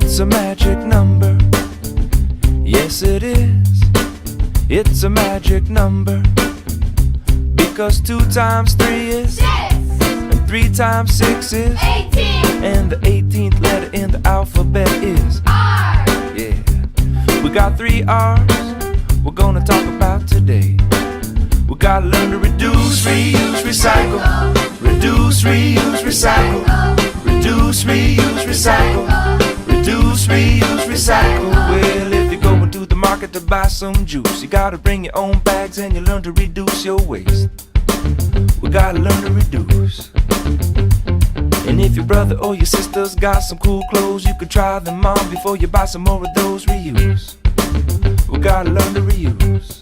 It's a magic number. Yes, it is. It's a magic number. Because 2 times 3 is 6, and 3 times 6 is 18, and the 18th letter in the alphabet is R. yeah. We got 3 R's we're gonna talk about today. We gotta learn to reduce, reuse, recycle. Reduce, reuse, recycle. Reduce, reuse, recycle. Reduce, reuse, recycle. Well, if you're going to the market to buy some juice, you gotta bring your own bags and you learn to reduce your waste. We gotta learn to reduce. And if your brother or your sister's got some cool clothes, you could try them on before you buy some more of those. Reuse. We gotta learn to reuse.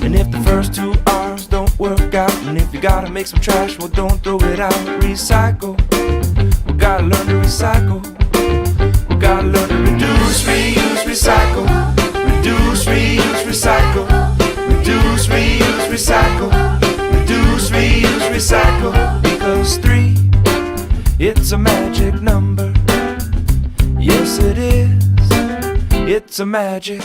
And if the first 2 R's don't work out, and if you gotta make some trash, well, don't throw it out. Recycle. We gotta learn to recycle. We gotta learn to reduce, reuse, recycle. Reduce, reuse, recycle. Reduce, reuse, recycle. Reduce, reuse, recycle. Because 3, it's a magic number. Yes, it is. It's a magic